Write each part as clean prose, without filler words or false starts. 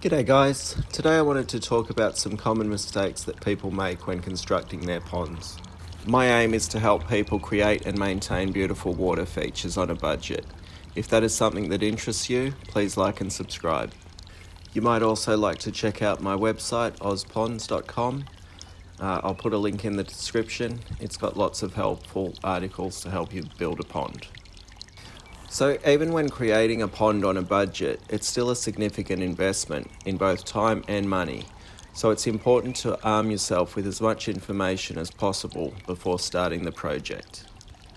G'day guys, today I wanted to talk about some common mistakes that people make when constructing their ponds. My aim is to help people create and maintain beautiful water features on a budget. If that is something that interests you, please like and subscribe. You might also like to check out my website, ozponds.com. I'll put a link in the description. It's got lots of helpful articles to help you build a pond. So even when creating a pond on a budget, it's still a significant investment in both time and money. So it's important to arm yourself with as much information as possible before starting the project.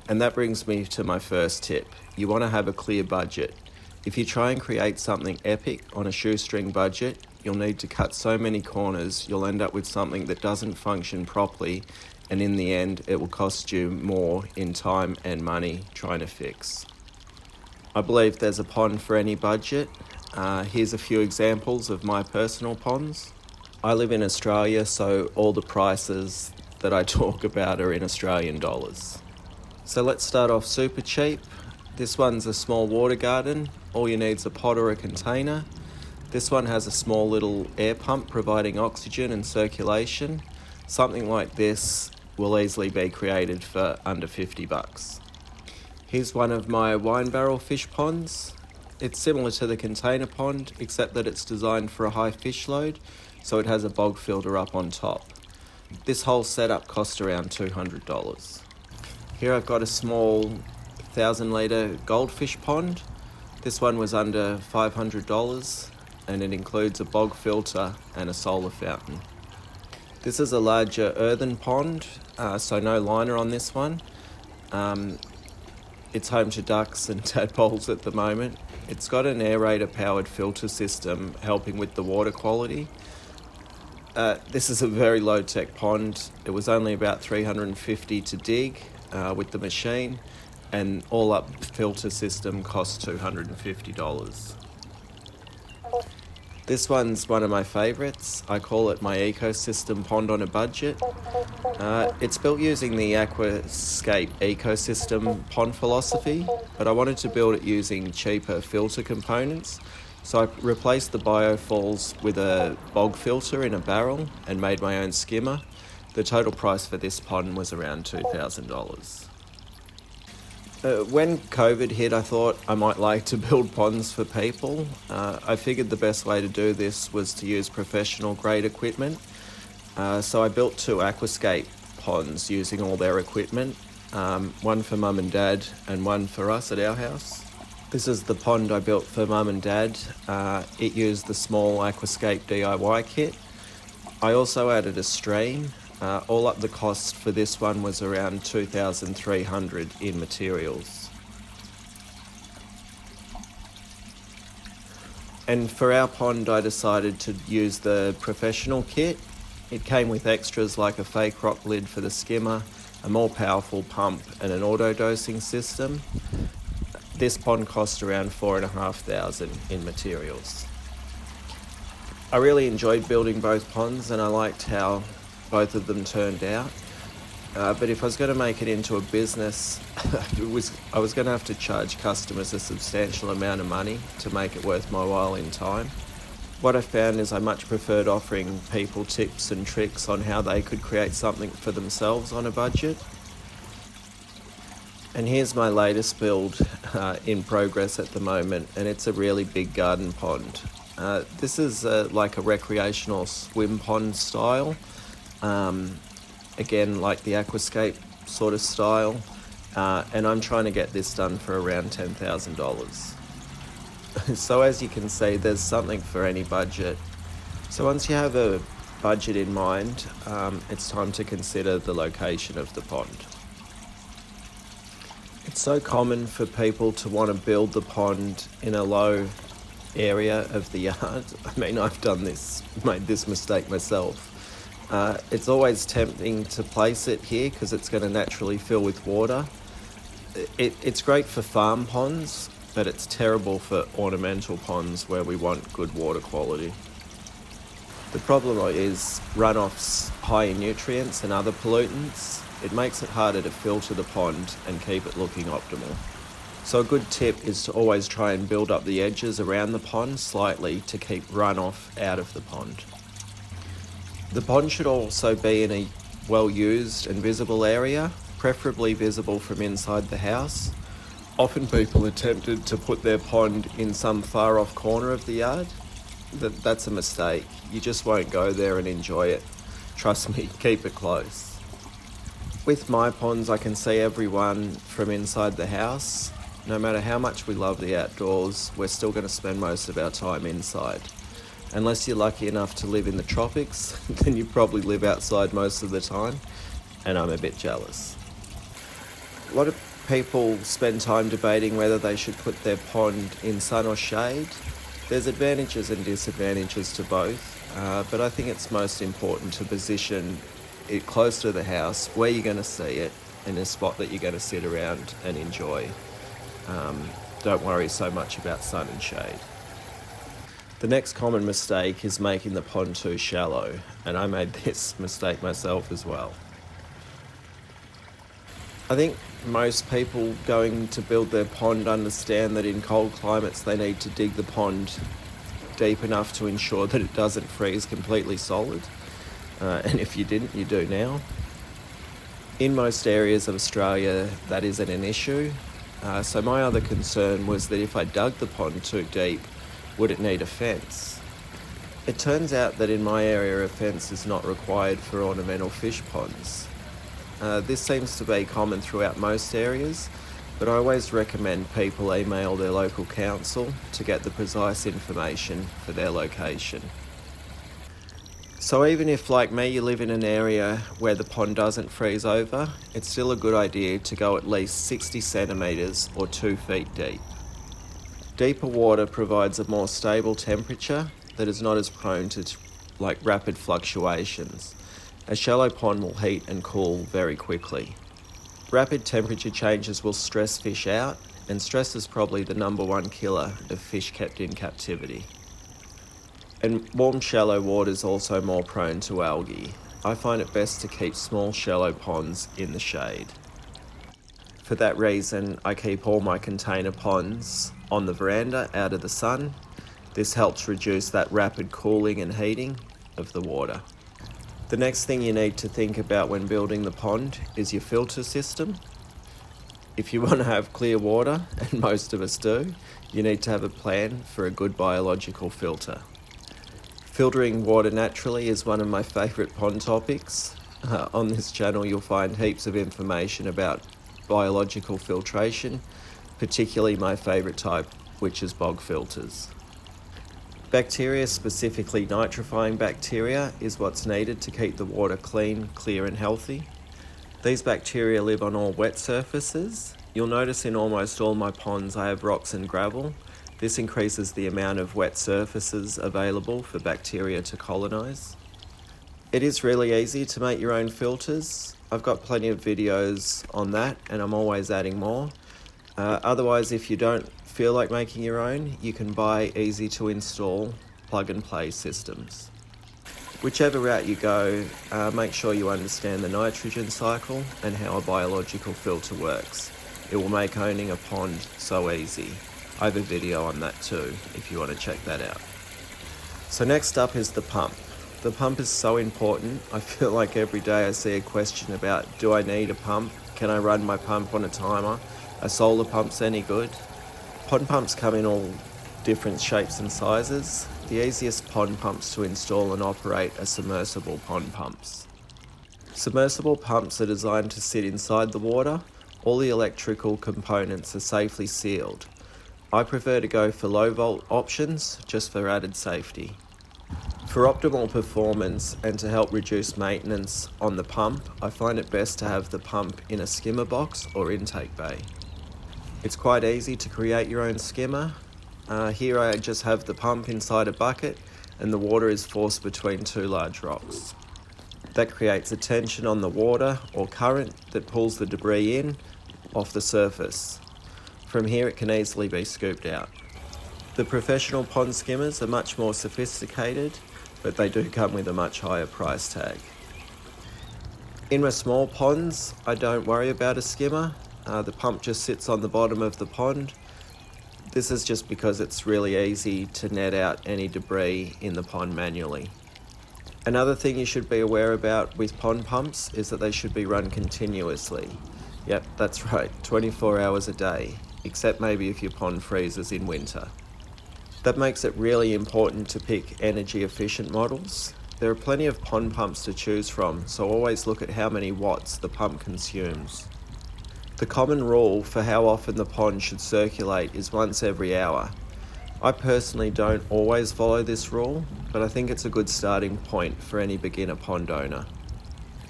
And that brings me to my first tip. You want to have a clear budget. If you try and create something epic on a shoestring budget, you'll need to cut so many corners, you'll end up with something that doesn't function properly, and in the end, it will cost you more in time and money trying to fix. I believe there's a pond for any budget. Here's a few examples of my personal ponds. I live in Australia, so all the prices that I talk about are in Australian dollars. So let's start off super cheap. This one's a small water garden. All you need is a pot or a container. This one has a small little air pump providing oxygen and circulation. Something like this will easily be created for under $50. Here's one of my wine barrel fish ponds. It's similar to the container pond, except that it's designed for a high fish load, so it has a bog filter up on top. This whole setup cost around $200. Here I've got a small 1,000-litre goldfish pond. This one was under $500, and it includes a bog filter and a solar fountain. This is a larger earthen pond, so no liner on this one. It's home to ducks and tadpoles at the moment. It's got an aerator powered filter system helping with the water quality. This is a very low tech pond. It was only about $350 to dig with the machine, and all up filter system cost $250. This one's one of my favourites. I call it my ecosystem pond on a budget. It's built using the aquascape ecosystem pond philosophy, but I wanted to build it using cheaper filter components. So I replaced the biofalls with a bog filter in a barrel and made my own skimmer. The total price for this pond was around $2,000. When COVID hit, I thought I might like to build ponds for people. I figured the best way to do this was to use professional grade equipment. So I built 2 aquascape ponds using all their equipment, one for mum and dad and one for us at our house. This is the pond I built for mum and dad. It used the small aquascape DIY kit. I also added a stream. All up the cost for this one was around $2,300 in materials. And for our pond, I decided to use the professional kit. It came with extras like a fake rock lid for the skimmer, a more powerful pump and an auto dosing system. This pond cost around $4,500 in materials. I really enjoyed building both ponds and I liked how both of them turned out. But if I was going to make it into a business, I was going to have to charge customers a substantial amount of money to make it worth my while in time. What I found is I much preferred offering people tips and tricks on how they could create something for themselves on a budget. And here's my latest build in progress at the moment, and it's a really big garden pond. This is like a recreational swim pond style. Again, like the aquascape sort of style, and I'm trying to get this done for around $10,000. So as you can see, there's something for any budget. So once you have a budget in mind, it's time to consider the location of the pond. It's so common for people to want to build the pond in a low area of the yard. I mean, made this mistake myself. It's always tempting to place it here because it's going to naturally fill with water. It's great for farm ponds, but it's terrible for ornamental ponds where we want good water quality. The problem is runoff's high in nutrients and other pollutants. It makes it harder to filter the pond and keep it looking optimal. So a good tip is to always try and build up the edges around the pond slightly to keep runoff out of the pond. The pond should also be in a well-used and visible area, preferably visible from inside the house. Often people are tempted to put their pond in some far-off corner of the yard. That's a mistake. You just won't go there and enjoy it. Trust me, keep it close. With my ponds, I can see everyone from inside the house. No matter how much we love the outdoors, we're still going to spend most of our time inside. Unless you're lucky enough to live in the tropics, then you probably live outside most of the time, and I'm a bit jealous. A lot of people spend time debating whether they should put their pond in sun or shade. There's advantages and disadvantages to both, but I think it's most important to position it close to the house where you're going to see it, in a spot that you're going to sit around and enjoy. Don't worry so much about sun and shade. The next common mistake is making the pond too shallow, and I made this mistake myself as well. I think most people going to build their pond understand that in cold climates they need to dig the pond deep enough to ensure that it doesn't freeze completely solid. And if you didn't, you do now. In most areas of Australia, that isn't an issue. So my other concern was that if I dug the pond too deep, would it need a fence? It turns out that in my area a fence is not required for ornamental fish ponds. This seems to be common throughout most areas, but I always recommend people email their local council to get the precise information for their location. So even if, like me, you live in an area where the pond doesn't freeze over, it's still a good idea to go at least 60 centimetres or 2 feet deep. Deeper water provides a more stable temperature that is not as prone to rapid fluctuations. A shallow pond will heat and cool very quickly. Rapid temperature changes will stress fish out, and stress is probably the #1 killer of fish kept in captivity. And warm shallow water is also more prone to algae. I find it best to keep small shallow ponds in the shade. For that reason, I keep all my container ponds on the veranda out of the sun. This helps reduce that rapid cooling and heating of the water. The next thing you need to think about when building the pond is your filter system. If you want to have clear water, and most of us do, you need to have a plan for a good biological filter. Filtering water naturally is one of my favourite pond topics. On this channel you'll find heaps of information about biological filtration, particularly my favourite type, which is bog filters. Bacteria, specifically nitrifying bacteria, is what's needed to keep the water clean, clear and healthy. These bacteria live on all wet surfaces. You'll notice in almost all my ponds I have rocks and gravel. This increases the amount of wet surfaces available for bacteria to colonise. It is really easy to make your own filters. I've got plenty of videos on that and I'm always adding more. Otherwise, if you don't feel like making your own, you can buy easy to install plug and play systems. Whichever route you go, make sure you understand the nitrogen cycle and how a biological filter works. It will make owning a pond so easy. I have a video on that too, if you want to check that out. So next up is the pump. The pump is so important. I feel like every day I see a question about, do I need a pump? Can I run my pump on a timer? Are solar pumps any good? Pond pumps come in all different shapes and sizes. The easiest pond pumps to install and operate are submersible pond pumps. Submersible pumps are designed to sit inside the water. All the electrical components are safely sealed. I prefer to go for low volt options just for added safety. For optimal performance and to help reduce maintenance on the pump, I find it best to have the pump in a skimmer box or intake bay. It's quite easy to create your own skimmer. Here I just have the pump inside a bucket and the water is forced between two large rocks. That creates a tension on the water or current that pulls the debris in off the surface. From here it can easily be scooped out. The professional pond skimmers are much more sophisticated, but they do come with a much higher price tag. In my small ponds, I don't worry about a skimmer. The pump just sits on the bottom of the pond. This is just because it's really easy to net out any debris in the pond manually. Another thing you should be aware about with pond pumps is that they should be run continuously. Yep, that's right, 24 hours a day, except maybe if your pond freezes in winter. That makes it really important to pick energy efficient models. There are plenty of pond pumps to choose from, so always look at how many watts the pump consumes. The common rule for how often the pond should circulate is once every hour. I personally don't always follow this rule, but I think it's a good starting point for any beginner pond owner.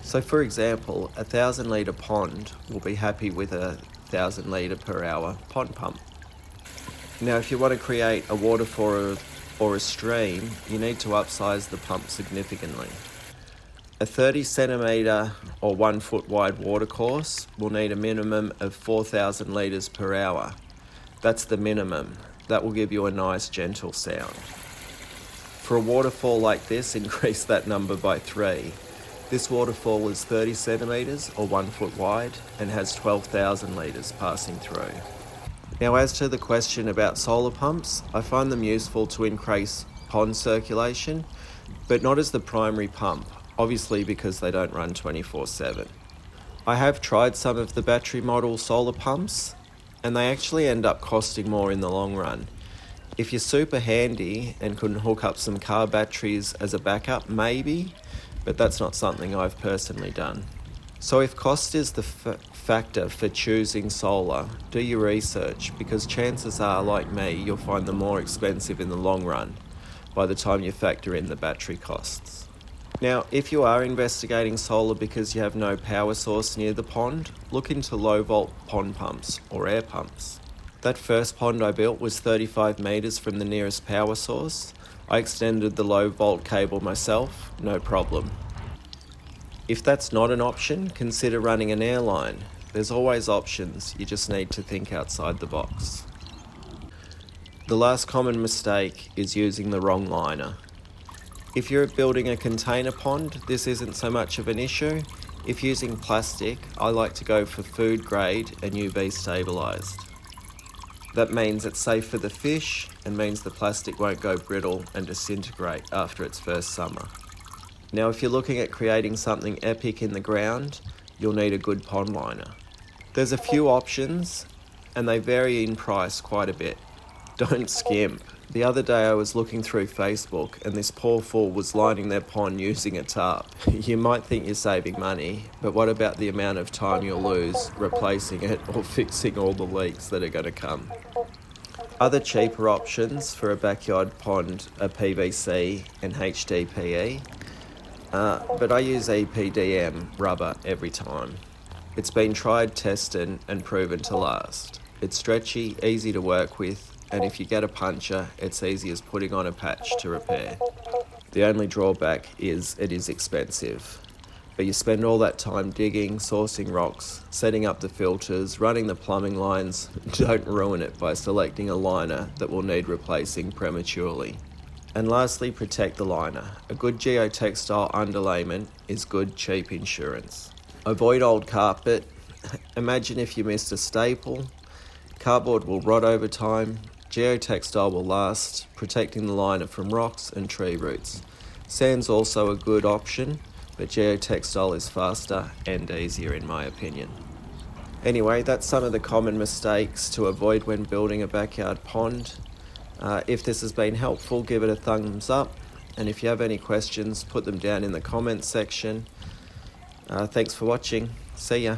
So for example, a 1,000 litre pond will be happy with a 1,000 litre per hour pond pump. Now if you want to create a waterfall or a stream, you need to upsize the pump significantly. A 30 centimetre or 1 foot wide watercourse will need a minimum of 4,000 litres per hour. That's the minimum. That will give you a nice gentle sound. For a waterfall like this, increase that number by 3. This waterfall is 30 centimetres or 1 foot wide and has 12,000 litres passing through. Now as to the question about solar pumps, I find them useful to increase pond circulation, but not as the primary pump. Obviously because they don't run 24/7. I have tried some of the battery model solar pumps and they actually end up costing more in the long run. If you're super handy and can hook up some car batteries as a backup, maybe, but that's not something I've personally done. So if cost is the factor for choosing solar, do your research because chances are, like me, you'll find them more expensive in the long run by the time you factor in the battery costs. Now, if you are investigating solar because you have no power source near the pond, look into low volt pond pumps or air pumps. That first pond I built was 35 metres from the nearest power source. I extended the low volt cable myself, no problem. If that's not an option, consider running an air line. There's always options, you just need to think outside the box. The last common mistake is using the wrong liner. If you're building a container pond, this isn't so much of an issue. If using plastic, I like to go for food grade and UV stabilised. That means it's safe for the fish and means the plastic won't go brittle and disintegrate after its first summer. Now if you're looking at creating something epic in the ground, you'll need a good pond liner. There's a few options and they vary in price quite a bit. Don't skimp. The other day I was looking through Facebook and this poor fool was lining their pond using a tarp. You might think you're saving money, but what about the amount of time you'll lose replacing it or fixing all the leaks that are going to come? Other cheaper options for a backyard pond are PVC and HDPE, but I use EPDM rubber every time. It's been tried, tested and proven to last. It's stretchy, easy to work with, and if you get a puncture, it's easy as putting on a patch to repair. The only drawback is it is expensive. But you spend all that time digging, sourcing rocks, setting up the filters, running the plumbing lines. Don't ruin it by selecting a liner that will need replacing prematurely. And lastly, protect the liner. A good geotextile underlayment is good, cheap insurance. Avoid old carpet. Imagine if you missed a staple. Cardboard will rot over time. Geotextile will last, protecting the liner from rocks and tree roots. Sand's also a good option, but geotextile is faster and easier in my opinion. Anyway, that's some of the common mistakes to avoid when building a backyard pond. If this has been helpful, give it a thumbs up, and if you have any questions, put them down in the comments section. Thanks for watching. See ya.